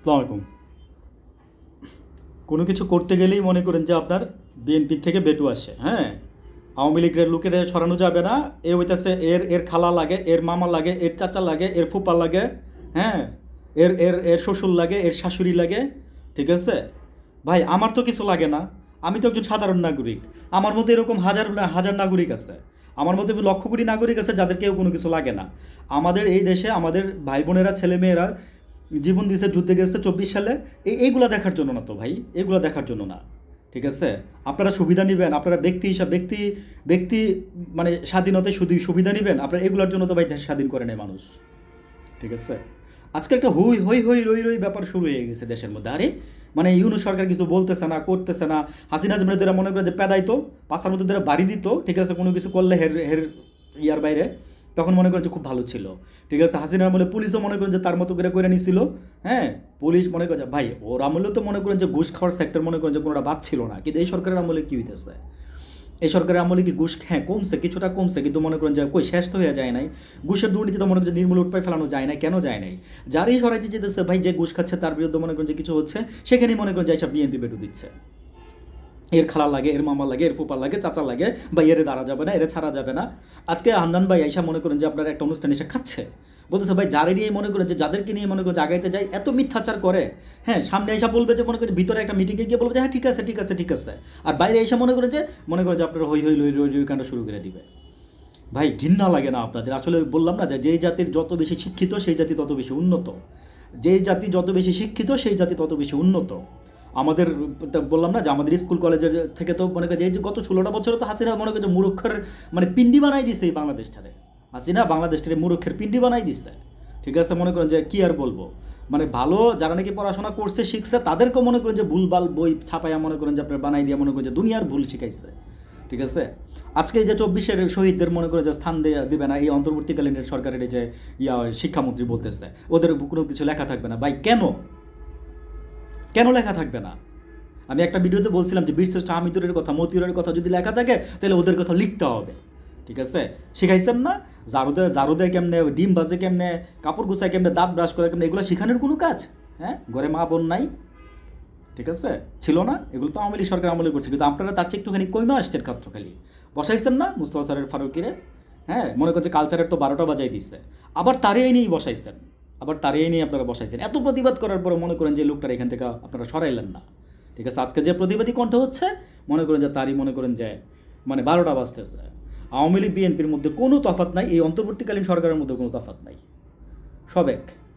আসসালামু আলাইকুম। কোনো কিছু করতে গেলেই মনে করেন যে আপনার বিএনপির থেকে বেটু আসে, হ্যাঁ? আওয়ামী লীগের লোকেরা সরানো যাবে না। এ হইতাছে এর এর খালা লাগে, এর মামা লাগে, এর চাচা লাগে, এর ফুপা লাগে, হ্যাঁ? এর এর এর শ্বশুর লাগে, এর শাশুড়ি লাগে, ঠিক আছে? ভাই আমার তো কিছু লাগে না। আমি তো একজন সাধারণ নাগরিক। আমার মধ্যে এরকম হাজার হাজার নাগরিক আছে। আমার মধ্যে লক্ষ কোটি নাগরিক আছে যাদের কেউ কোনো কিছু লাগে না। আমাদের এই দেশে আমাদের ভাই বোনেরা ছেলেমেয়েরা জীবন দিয়েছে, যুদ্ধে গেছে 24 সালে। এইগুলা দেখার জন্য না তো ভাই, এইগুলা দেখার জন্য না, ঠিক আছে? আপনারা সুবিধা নেবেন, আপনারা ব্যক্তি হিসাব ব্যক্তি ব্যক্তি মানে স্বাধীনতায় শুধু সুবিধা নেবেন, আপনারা এগুলোর জন্য তো ভাই দেশ স্বাধীন করে নেয় মানুষ, ঠিক আছে? আজকে একটা হই হই হই রই রই ব্যাপার শুরু হয়ে গেছে দেশের মধ্যে। আরে মানে ইউনূস সরকার কিছু বলতেছে না, করতেছে না। হাসিনা যেমন এদের মনে করে যে পেদাইতো, পাশার মধ্যে এদের বাড়ি দিত, ঠিক আছে? কোনো কিছু করলে হের হের ইয়ার বাইরে, তখন মনে করেন যে খুব ভালো ছিল, ঠিক আছে? হাসিনার আমলে পুলিশও মনে করেন যে তার মতো করে নিছিল, হ্যাঁ? পুলিশ মনে করে যে ভাই ওর আমলেও তো মনে করেন যে ঘুষ খাওয়ার সেক্টর মনে করেন যে কোনোটা বাদ ছিল না, কিন্তু এই সরকারের আমলে কী হইতেছে? এই সরকারের আমলে কি ঘুষ, হ্যাঁ কমছে, কিছুটা কমছে, কিন্তু মনে করেন যে কই শেষ তো হয়ে যায় নাই। ঘুষের দুর্নীতি তো মনে করেন যে নির্মূল উৎপায় ফেলানো যায় না, কেন যায় নাই? যারই সরাইতে যেতেছে ভাই, যে ঘুষ খাচ্ছে তার বিরুদ্ধে মনে করেন যে কিছু হচ্ছে, সেখানেই মনে করেন যে এইসব বিএনপি বেটু দিচ্ছে। এর খালা লাগে, এর মামা লাগে, এর ফুপা লাগে, চাচা লাগে, বা এরে দাঁড়া যাবে না, এরে ছাড়া যাবে না। আজকে হান্নান ভাই আইসা মনে করেন যে আপনার একটা অনুষ্ঠান এসে খাচ্ছে, বলতেছে ভাই যারে নিয়ে মনে করেন যে যাদেরকে নিয়ে মনে করেন যে আগাইতে যায় এত মিথ্যাচার করে, হ্যাঁ সামনে এসে বলবে যে মনে করেন যে ভিতরে একটা মিটিংয়ে গিয়ে বলবে যে হ্যাঁ ঠিক আছে ঠিক আছে ঠিক আছে, আর বাইরে এসে মনে করেন যে আপনার হই হই লই লই লই কাণ্ড শুরু করে দিবে। ভাই ঘৃণা লাগে না আপনাদের? আসলে বললাম না যে যেই জাতির যত বেশি শিক্ষিত সেই জাতি তত বেশি উন্নত। যেই জাতি যত বেশি শিক্ষিত সেই জাতি তত বেশি উন্নত। আমাদের বললাম না যে আমাদের স্কুল কলেজের থেকে তো মনে করি যে এই যে গত 16টা বছরে তো হাসিনা মনে করি যে মূর্খের মানে পিন্ডি বানাই দিছে এই বাংলাদেশটারে। হাসিনা বাংলাদেশটারে মূর্খের পিন্ডি বানাই দিচ্ছে, ঠিক আছে? মনে করেন যে কী আর বলবো, মানে ভালো যারা নাকি পড়াশোনা করছে শিখছে তাদেরকেও মনে করেন যে ভুলভাল বই ছাপাইয়া মনে করেন যে আপনার বানাই দিয়ে মনে করেন যে দুনিয়ার ভুল শিখাইছে, ঠিক আছে? আজকে এই যে 24-এর শহীদদের মনে করে যে স্থান দেবে না, এই অন্তর্বর্তীকালীন সরকারের এই যে শিক্ষামন্ত্রী বলতেছে ওদের কোনো কিছু লেখা থাকবে না। ভাই কেন, কেন লেখা থাকবে না? আমি একটা ভিডিওতে বলছিলাম যে বীরশ্রেষ্ঠ হামিদুরের কথা, মতিউরের কথা যদি লেখা থাকে তাহলে ওদের কথা লিখতে হবে, ঠিক আছে? শিখাইছেন না? ঝাড়ু দেয় কেমনে, ডিম বাজে কেমনে, কাপড় গুছায় কেমনে, দাঁত ব্রাশ করে কেমনে, এগুলো শেখানোর কোনো কাজ? হ্যাঁ, ঘরে মা বোন নাই, ঠিক আছে? ছিল না? এগুলো তো আওয়ামী লীগ সরকার আমলে করছে, কিন্তু আপনারা তার চেয়ে একটুখানি কইমা আসছেন খাত্র খালি। বসাইছেন না মুস্তফা স্যারের ফারুকিরে? হ্যাঁ, মনে করছে কালচারের তো 12টা বাজাই দিচ্ছে, আবার তারই নিয়েই বসাইছেন, আবার তারই নিয়ে আপনারা বসাইছেন। এত প্রতিবাদ করার পরে মনে করেন যে লোকটার এখান থেকে আপনারা সরাইলেন না, ঠিক আছে? আজকে যে প্রতিবাদী কণ্ঠ হচ্ছে মনে করেন যে তারই মনে করেন যে মানে 12টা বাজতেছে। আওয়ামী লীগ বিএনপির মধ্যে কোনো তফাৎ নাই, এই অন্তর্বর্তীকালীন সরকারের মধ্যে কোনো তফাৎ নাই, সব এক।